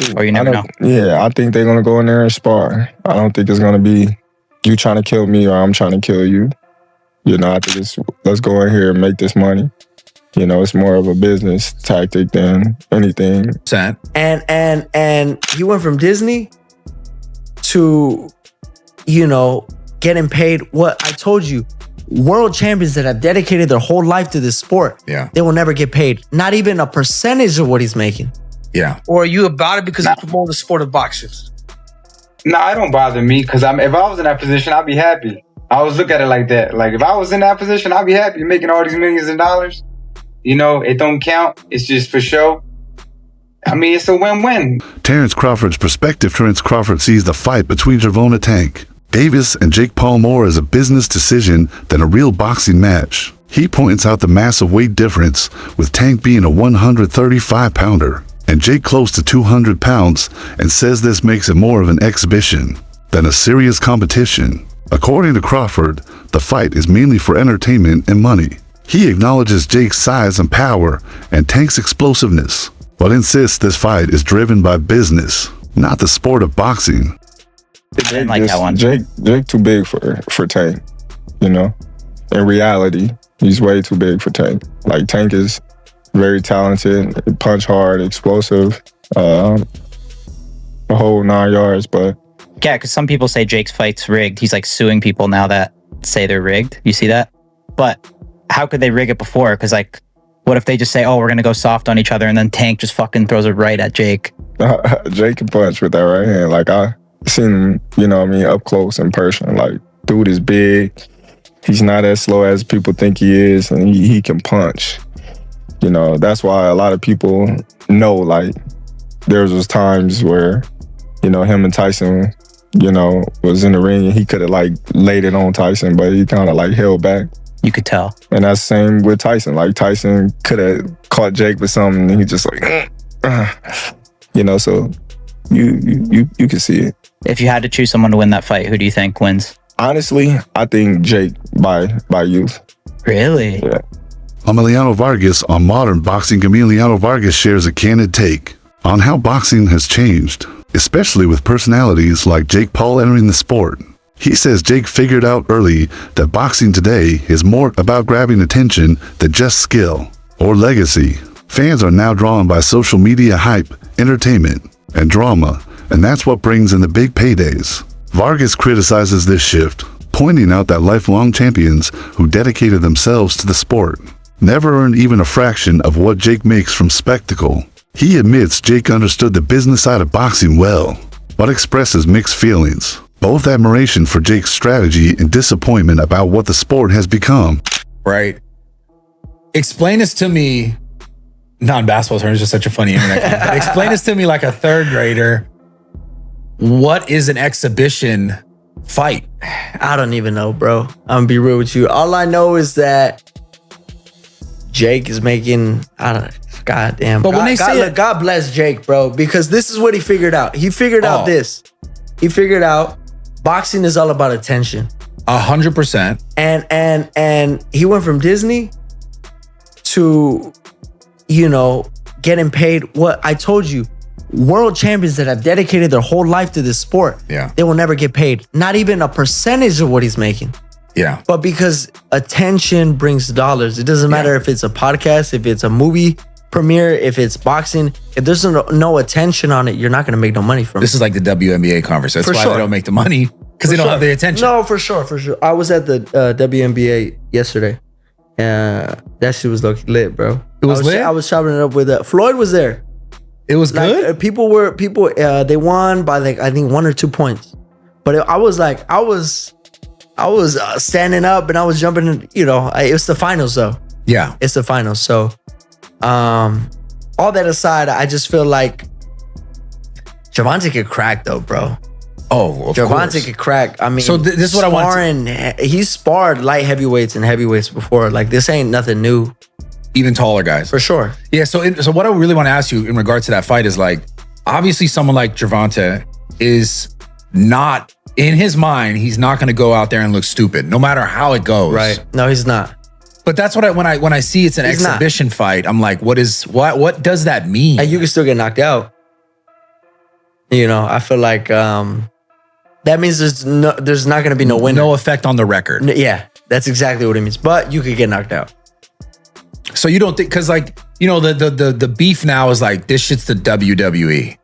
too. Or you never know. Yeah, I think they're gonna go in there and spar. I don't think it's gonna be you trying to kill me or I'm trying to kill you. You know, I think it's let's go in here and make this money. You know, it's more of a business tactic than anything. And he went from Disney to, you know, getting paid what I told you. World champions that have dedicated their whole life to this sport, they will never get paid. Not even a percentage of what he's making. Yeah. Or are you about it because you promote the sport of boxing? Nah, it don't bother me because if I was in that position, I'd be happy. I always look at it like that. Like if I was in that position, I'd be happy making all these millions of dollars. You know, it don't count. It's just for show. I mean, it's a win-win. Terence Crawford's perspective. Terence Crawford sees the fight between Gervonta Tank Davis and Jake Paul more as a business decision than a real boxing match. He points out the massive weight difference, with Tank being a 135-pounder and Jake close to 200 pounds, and says this makes it more of an exhibition than a serious competition. According to Crawford, the fight is mainly for entertainment and money. He acknowledges Jake's size and power and Tank's explosiveness, but insists this fight is driven by business, not the sport of boxing. I didn't like that one. Jake too big for Tank, you know? In reality, he's way too big for Tank. Like, Tank is very talented, punch hard, explosive, the whole 9 yards, but... Yeah, because some people say Jake's fight's rigged. He's like suing people now that say they're rigged. You see that? But how could they rig it before? Because like, what if they just say, oh, we're going to go soft on each other, and then Tank just fucking throws it right at Jake? Jake can punch with that right hand. Like, I seen him, you know what I mean, up close in person. Like, dude is big. He's not as slow as people think he is, and he can punch. You know, that's why a lot of people know, like, there was times where, you know, him and Tyson, you know, was in the ring and he could have, like, laid it on Tyson, but he kind of, like, held back. You could tell. And that's the same with Tyson. Like, Tyson could have caught Jake with something and he just like, you know, so you can see it. If you had to choose someone to win that fight, who do you think wins? Honestly, I think Jake by youth. Really? Yeah. Emiliano Vargas on Modern Boxing. Emiliano Vargas shares a candid take on how boxing has changed, especially with personalities like Jake Paul entering the sport. He says Jake figured out early that boxing today is more about grabbing attention than just skill or legacy. Fans are now drawn by social media hype, entertainment, and drama, and that's what brings in the big paydays. Vargas criticizes this shift, pointing out that lifelong champions who dedicated themselves to the sport never earned even a fraction of what Jake makes from spectacle. He admits Jake understood the business side of boxing well, but expresses mixed feelings, both admiration for Jake's strategy and disappointment about what the sport has become. Right. Explain this to me, non-basketball terms, just such a funny internet comment, but explain this to me like a third grader. What is an exhibition fight? I don't even know, bro. I'm gonna be real with you. All I know is that Jake is making, I don't know, goddamn. But when they say look, God bless Jake, bro, because this is what he figured out. He figured out this. He figured out boxing is all about attention. 100%. And he went from Disney to, you know, getting paid what I told you. World champions that have dedicated their whole life to this sport, they will never get paid. Not even a percentage of what he's making. Yeah. But because attention brings dollars, it doesn't matter if it's a podcast, if it's a movie premiere, if it's boxing. If there's no attention on it, you're not going to make no money from it. This is like the WNBA conversation. That's why they don't make the money, because they don't have the attention. No, for sure. I was at the WNBA yesterday. That shit was lit, bro. It was lit? I was chopping it up with Floyd was there. It was good? Like, people, they won by like, I think 1 or 2 points. But I was standing up and I was jumping, you know, it's the finals though. Yeah. It's the finals. So, all that aside, I just feel like Gervonta could crack though, bro. Oh, of Gervonta course. could crack. I mean, so this is what I want. He's sparred light heavyweights and heavyweights before. Like, this ain't nothing new. Even taller guys. For sure. Yeah, so what I really want to ask you in regards to that fight is, like, obviously someone like Gervonta is not, in his mind, he's not going to go out there and look stupid, no matter how it goes. Right. No, he's not. But that's what when I see it's an exhibition fight, I'm like, what does that mean? And you can still get knocked out. You know, I feel like that means there's not going to be no winner. No effect on the record. Yeah, that's exactly what it means. But you could get knocked out. So you don't think, because like, you know, the beef now is like, this shit's the WWE.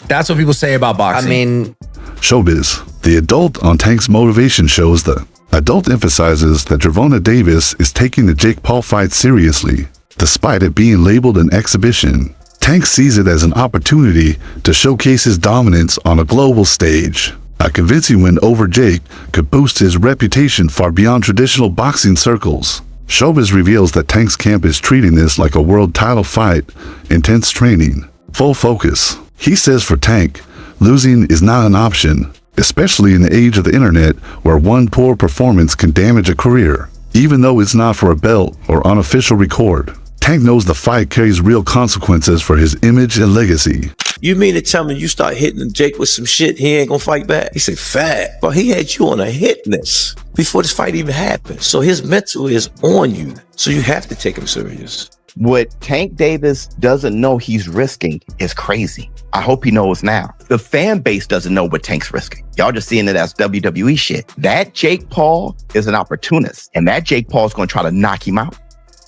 That's what people say about boxing. I mean, Showbiz. The adult on Tank's motivation shows the adult emphasizes that Gervonta Davis is taking the Jake Paul fight seriously, despite it being labeled an exhibition. Tank sees it as an opportunity to showcase his dominance on a global stage. A convincing win over Jake could boost his reputation far beyond traditional boxing circles. Showbiz reveals that Tank's camp is treating this like a world title fight, intense training, full focus. He says for Tank, losing is not an option, especially in the age of the internet where one poor performance can damage a career, even though it's not for a belt or unofficial record. Tank knows the fight carries real consequences for his image and legacy. You mean to tell me you start hitting Jake with some shit, he ain't gonna fight back? He said, fat. But he had you on a hit list before this fight even happened. So his mental is on you. So you have to take him serious. What Tank Davis doesn't know he's risking is crazy. I hope he knows now. The fan base doesn't know what Tank's risking. Y'all just seeing it as WWE shit. That Jake Paul is an opportunist. And that Jake Paul is going to try to knock him out.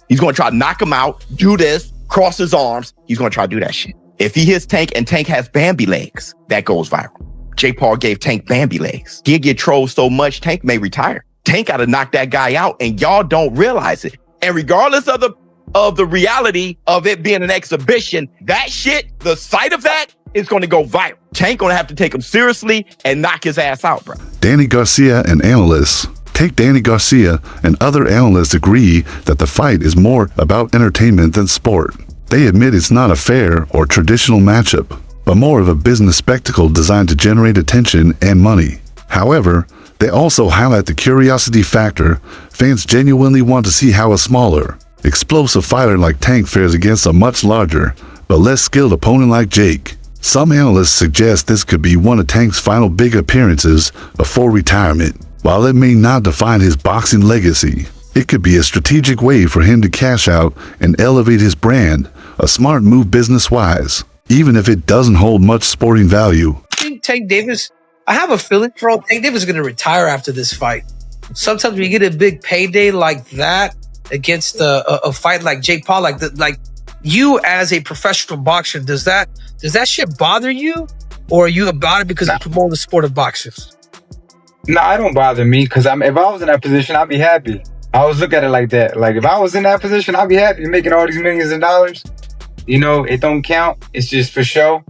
He's going to try to knock him out, do this, cross his arms. He's going to try to do that shit. If he hits Tank and Tank has Bambi legs, that goes viral. Jake Paul gave Tank Bambi legs. He'll get trolled so much, Tank may retire. Tank got to knock that guy out, and y'all don't realize it. And regardless of the reality of it being an exhibition, that shit, the sight of that is going to go viral. Tank going to have to take him seriously and knock his ass out, bro. Danny Garcia and analysts. Danny Garcia and other analysts agree that the fight is more about entertainment than sport. They admit it's not a fair or traditional matchup, but more of a business spectacle designed to generate attention and money. However, they also highlight the curiosity factor. Fans genuinely want to see how a smaller, explosive fighter like Tank fares against a much larger, but less skilled opponent like Jake. Some analysts suggest this could be one of Tank's final big appearances before retirement. While it may not define his boxing legacy, it could be a strategic way for him to cash out and elevate his brand, a smart move business-wise, even if it doesn't hold much sporting value. I think Tank Davis, I have a feeling, bro, Tank Davis is going to retire after this fight. Sometimes when you get a big payday like that against a fight like Jake Paul, like you as a professional boxer, does that shit bother you? Or are you about it because you promote the sport of boxing? No, it don't bother me because if I was in that position, I'd be happy. I always look at it like that. Like if I was in that position, I'd be happy making all these millions of dollars. You know, it don't count. It's just for show.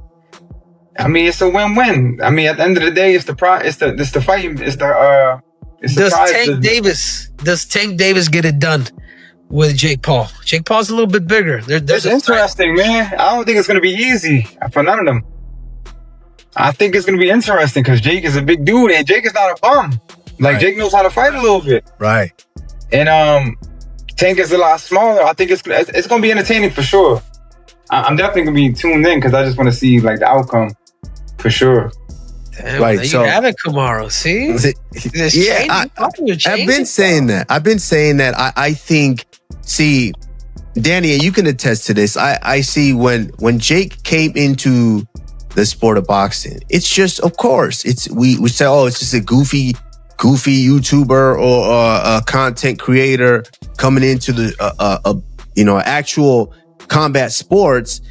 I mean, it's a win-win. I mean, at the end of the day, it's the prize. It's the fight. Does Tank Davis get it done with Jake Paul? Jake Paul's a little bit bigger. It's interesting, man. I don't think it's gonna be easy for none of them. I think it's going to be interesting because Jake is a big dude and Jake is not a bum. Like, right. Jake knows how to fight a little bit. Right. And Tank is a lot smaller. I think it's going to be entertaining for sure. I'm definitely going to be tuned in because I just want to see, like, the outcome for sure. Damn, right. So you have it, Kamaru. See? Yeah, I've been saying that. I think, see, Danny, you can attest to this. I see when Jake came into the sport of boxing, it's just, of course, we say, oh, it's just a goofy YouTuber or a content creator coming into the actual combat sports.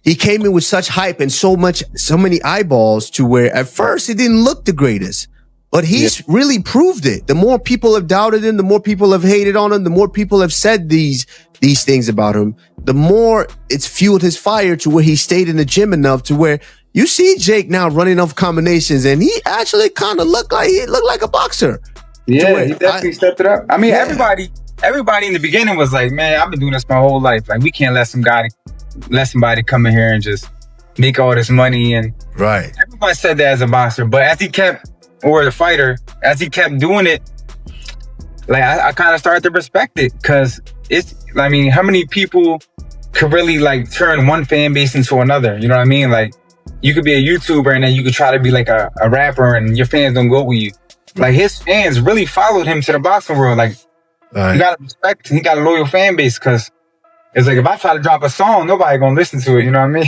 He came in with such hype and so many eyeballs to where at first it didn't look the greatest, but he's really proved it. The more people have doubted him, the more people have hated on him, the more people have said these things about him, the more it's fueled his fire to where he stayed in the gym enough to where you see Jake now running off combinations and he actually kind of looked like a boxer. Yeah, he definitely stepped it up. I mean, everybody in the beginning was like, man, I've been doing this my whole life. Like, we can't let somebody come in here and just make all this money. And right. Everyone said that as a boxer, but as he kept doing it, like I kind of started to respect it because how many people could really like turn one fan base into another? You know what I mean? Like, you could be a YouTuber and then you could try to be like a rapper and your fans don't go with you. Like, his fans really followed him to the boxing world. Like, he got respect. He got a loyal fan base because It's like if I try to drop a song, nobody gonna listen to it. You know what I mean?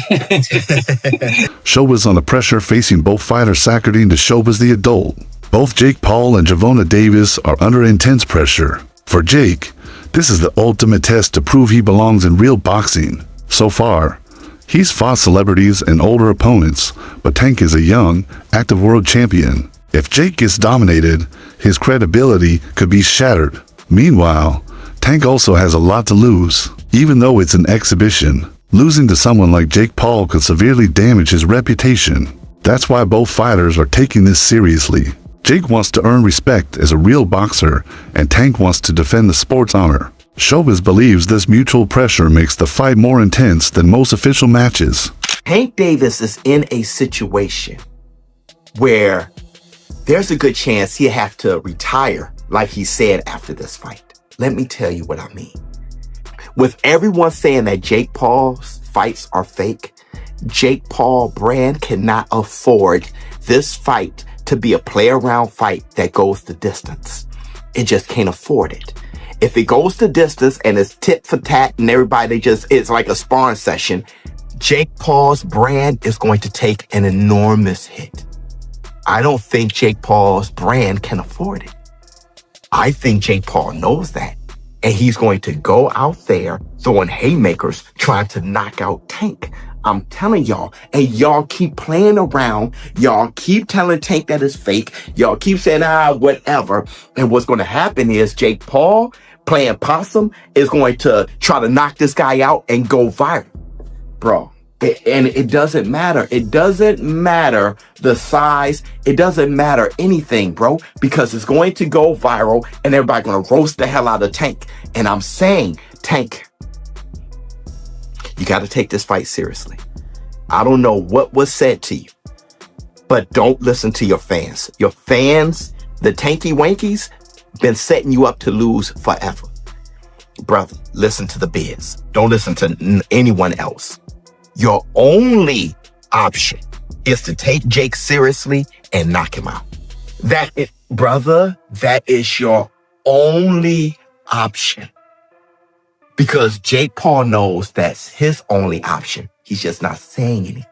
Shoba's under pressure, facing both fighters Saturday into Shoba's the adult. Both Jake Paul and Gervonta Davis are under intense pressure. For Jake, this is the ultimate test to prove he belongs in real boxing. So far, he's fought celebrities and older opponents, but Tank is a young, active world champion. If Jake gets dominated, his credibility could be shattered. Meanwhile, Tank also has a lot to lose. Even though it's an exhibition, losing to someone like Jake Paul could severely damage his reputation. That's why both fighters are taking this seriously. Jake wants to earn respect as a real boxer, and Tank wants to defend the sport's honor. Showbiz believes this mutual pressure makes the fight more intense than most official matches. Tank Davis is in a situation where there's a good chance he'll have to retire, like he said after this fight. Let me tell you what I mean. With everyone saying that Jake Paul's fights are fake, Jake Paul brand cannot afford this fight to be a play-around fight that goes the distance. It just can't afford it. If it goes the distance and it's tit for tat and everybody it's like a sparring session, Jake Paul's brand is going to take an enormous hit. I don't think Jake Paul's brand can afford it. I think Jake Paul knows that. And he's going to go out there throwing haymakers, trying to knock out Tank. I'm telling y'all, and y'all keep playing around. Y'all keep telling Tank that it's fake. Y'all keep saying, whatever. And what's going to happen is Jake Paul playing possum is going to try to knock this guy out and go viral. Bro, and it doesn't matter. It doesn't matter the size. It doesn't matter anything, bro, because it's going to go viral and everybody's going to roast the hell out of Tank. And I'm saying, Tank, you got to take this fight seriously. I don't know what was said to you, but don't listen to your fans. Your fans, the Tanky Wankies, been setting you up to lose forever. Brother, listen to the biz. Don't listen to anyone else. Your only option is to take Jake seriously and knock him out. Brother, that is your only option. Because Jake Paul knows that's his only option. He's just not saying anything.